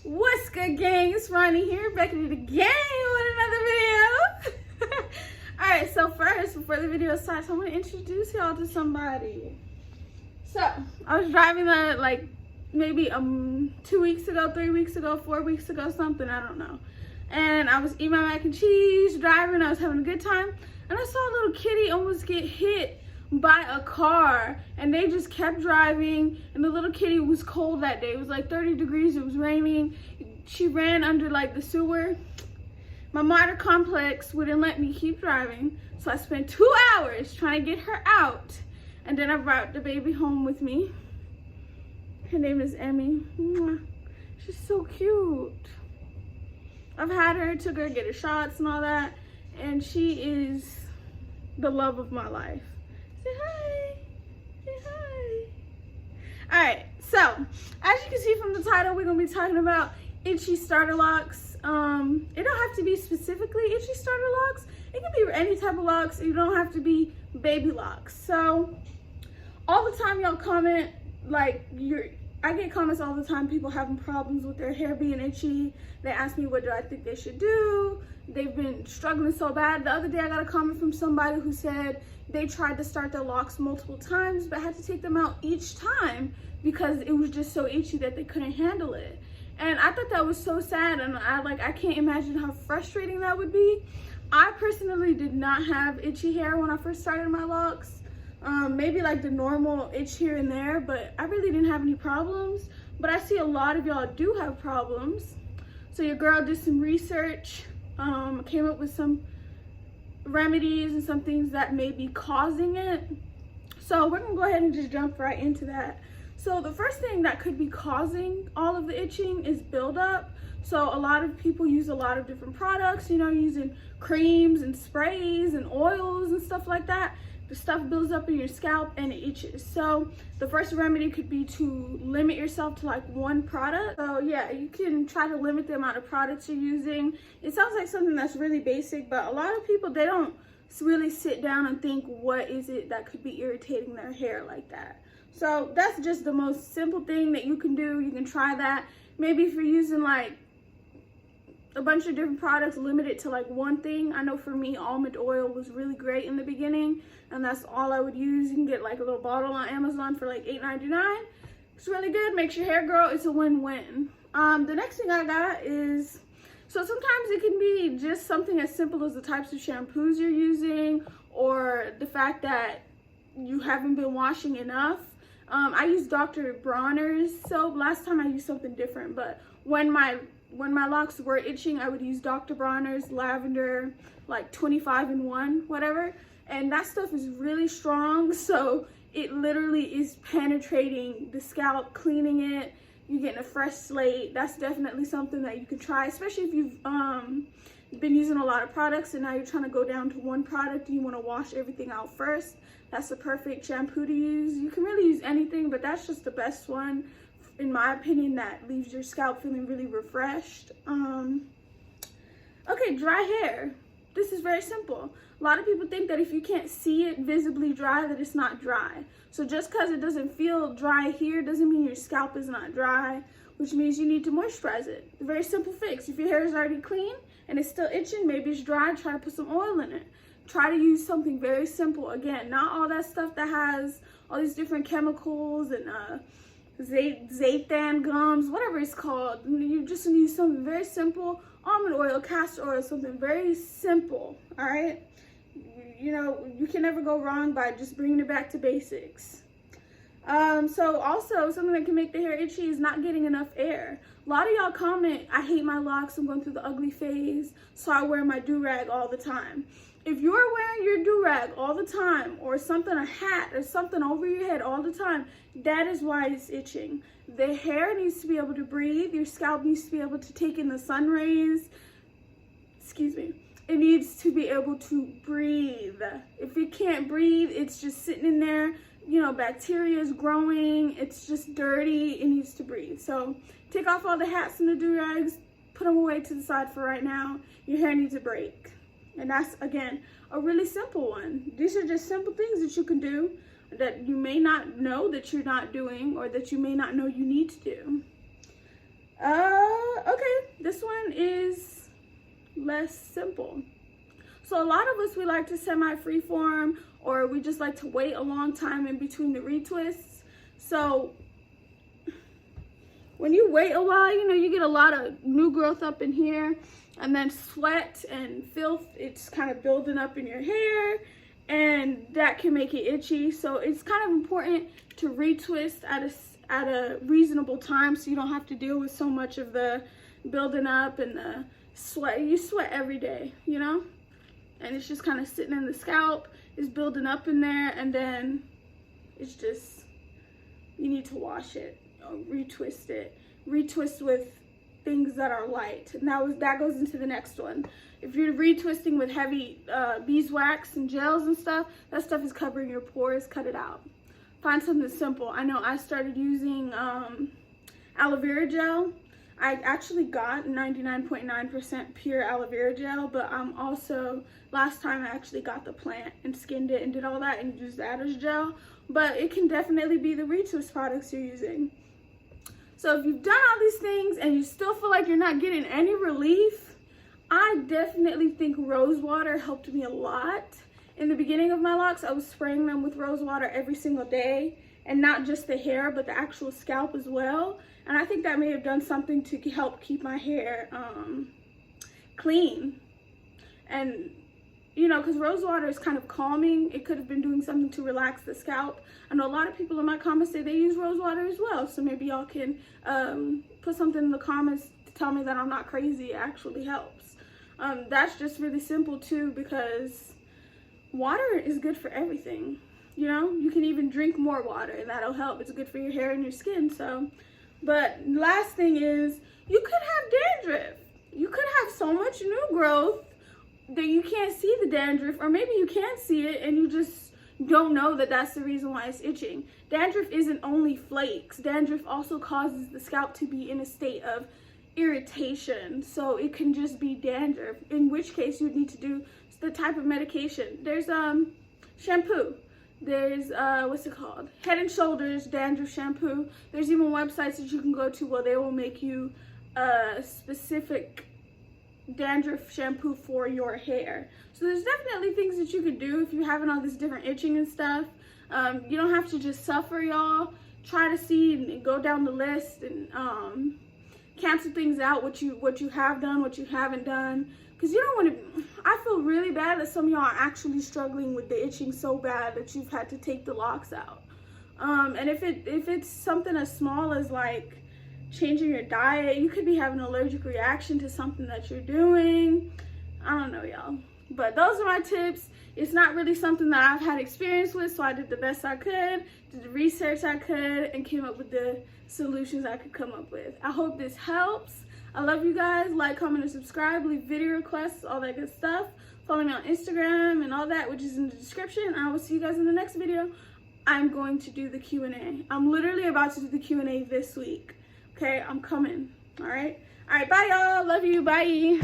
What's good, gang? It's Ronnie here, back at it again with another video. Alright, so first, before the video starts, I want to introduce y'all to somebody. So, I was driving like maybe 2 weeks ago, 3 weeks ago, 4 weeks ago, something, I don't know. And I was eating my mac and cheese, driving, I was having a good time, and I saw a little kitty almost get hit by a car, and they just kept driving, and the little kitty was cold that day. It was like 30 degrees, it was raining. She ran under like the sewer. My motor complex wouldn't let me keep driving, so I spent 2 hours trying to get her out, and then I brought the baby home with me. Her name is Emmy. She's so cute. I've had her, took her to get her shots and all that, and she is the love of my life. Say hi. Say hi. Alright, so as you can see from the title, we're going to be talking about itchy starter locks. It don't have to be specifically itchy starter locks. It can be any type of locks. You don't have to be baby locks. So all the time y'all comment, like, I get comments all the time, people having problems with their hair being itchy. They ask me what do I think they should do. They've been struggling so bad. The other day I got a comment from somebody who said they tried to start their locks multiple times but had to take them out each time because it was just so itchy that they couldn't handle it. And I thought that was so sad, and I can't imagine how frustrating that would be. I personally did not have itchy hair when I first started my locks. Maybe like the normal itch here and there, but I really didn't have any problems. But I see a lot of y'all do have problems. So your girl did some research, came up with some remedies and some things that may be causing it. So we're gonna go ahead and just jump right into that. So the first thing that could be causing all of the itching is buildup. So a lot of people use a lot of different products, you know, using creams and sprays and oils and stuff like that. The stuff builds up in your scalp and it itches. So the first remedy could be to limit yourself to like one product. So yeah, you can try to limit the amount of products you're using. It sounds like something that's really basic, but a lot of people, they don't really sit down and think what is it that could be irritating their hair like that. So that's just the most simple thing that you can do. You can try that. Maybe if you're using like a bunch of different products, limit it to like one thing. I know for me, almond oil was really great in the beginning, and that's all I would use. You can get like a little bottle on Amazon for like $8.99. It's really good, makes your hair grow. It's a win-win. The next thing I got is, so sometimes it can be just something as simple as the types of shampoos you're using, or the fact that you haven't been washing enough. I use Dr. Bronner's soap. Last time I used something different, but when my locks were itching, I would use Dr. Bronner's lavender, like 25-in-1, whatever. And that stuff is really strong, so it literally is penetrating the scalp, cleaning it. You're getting a fresh slate. That's definitely something that you can try, especially if you've been using a lot of products and now you're trying to go down to one product and you want to wash everything out first. That's the perfect shampoo to use. You can really use anything, but that's just the best one, in my opinion, that leaves your scalp feeling really refreshed. Okay, dry hair. This is very simple. A lot of people think that if you can't see it visibly dry, that it's not dry. So just because it doesn't feel dry here doesn't mean your scalp is not dry, which means you need to moisturize it. A very simple fix. If your hair is already clean and it's still itching, maybe it's dry, try to put some oil in it. Try to use something very simple. Again, not all that stuff that has all these different chemicals and zaitan gums, whatever it's called. You just need something very simple. Almond oil, castor oil, something very simple. All right, you know, you can never go wrong by just bringing it back to basics. So also something that can make the hair itchy is not getting enough air. A lot of y'all comment, I hate my locks, I'm going through the ugly phase, so I wear my do-rag all the time. If you're wearing your do-rag all the time, or something, a hat or something over your head all the time, that is why it's itching. The hair needs to be able to breathe. Your scalp needs to be able to take in the sun rays. Excuse me. It needs to be able to breathe. If it can't breathe, it's just sitting in there. You know, bacteria is growing. It's just dirty. It needs to breathe. So take off all the hats and the do-rags. Put them away to the side for right now. Your hair needs a break. And that's, again, a really simple one. These are just simple things that you can do that you may not know that you're not doing, or that you may not know you need to do. This one is less simple. So a lot of us, we like to semi-freeform, or we just like to wait a long time in between the retwists. So when you wait a while, you know, you get a lot of new growth up in here, and then sweat and filth, it's kind of building up in your hair, and that can make it itchy. So it's kind of important to retwist at a reasonable time, so you don't have to deal with so much of the building up and the sweat. You sweat every day, you know, and it's just kind of sitting in the scalp, it's building up in there, and then it's just, you need to wash it, retwist it, retwist with things that are light. And that goes into the next one. If you're retwisting with heavy beeswax and gels and stuff, that stuff is covering your pores. Cut it out. Find something simple. I know I started using aloe vera gel. I actually got 99.9% pure aloe vera gel, but I'm also, last time I actually got the plant and skinned it and did all that and used that as gel. But it can definitely be the retwist products you're using. So if you've done all these things and you still feel like you're not getting any relief, I definitely think rose water helped me a lot. In the beginning of my locks, I was spraying them with rose water every single day, and not just the hair, but the actual scalp as well. And I think that may have done something to help keep my hair clean. And, you know, because rose water is kind of calming. It could have been doing something to relax the scalp. I know a lot of people in my comments say they use rose water as well. So maybe y'all can put something in the comments to tell me that I'm not crazy. It actually helps. That's just really simple too, because water is good for everything. You know, you can even drink more water and that'll help. It's good for your hair and your skin. So, but last thing is, you could have dandruff. You could have so much new growth that you can't see the dandruff, or maybe you can see it and you just don't know that that's the reason why it's itching. Dandruff isn't only flakes. Dandruff also causes the scalp to be in a state of irritation. So it can just be dandruff, in which case you need to do the type of medication. There's shampoo. There's what's it called? Head and Shoulders dandruff shampoo. There's even websites that you can go to where they will make you a specific dandruff shampoo for your hair. So there's definitely things that you could do if you're having all this different itching and stuff. You don't have to just suffer, y'all. Try to see and go down the list and cancel things out, what you have done, what you haven't done. Because you don't want to, I feel really bad that some of y'all are actually struggling with the itching so bad that you've had to take the locks out. And if it's something as small as like changing your diet, you could be having an allergic reaction to something that you're doing. I don't know, y'all. But those are my tips. It's not really something that I've had experience with, so I did the best I could, did the research I could, and came up with the solutions I could come up with. I hope this helps. I love you guys. Like, comment, and subscribe. Leave video requests, all that good stuff. Follow me on Instagram and all that, which is in the description. I will see you guys in the next video. I'm going to do the Q&A. I'm literally about to do the Q&A this week. Okay, I'm coming. All right, bye, y'all. Love you. Bye.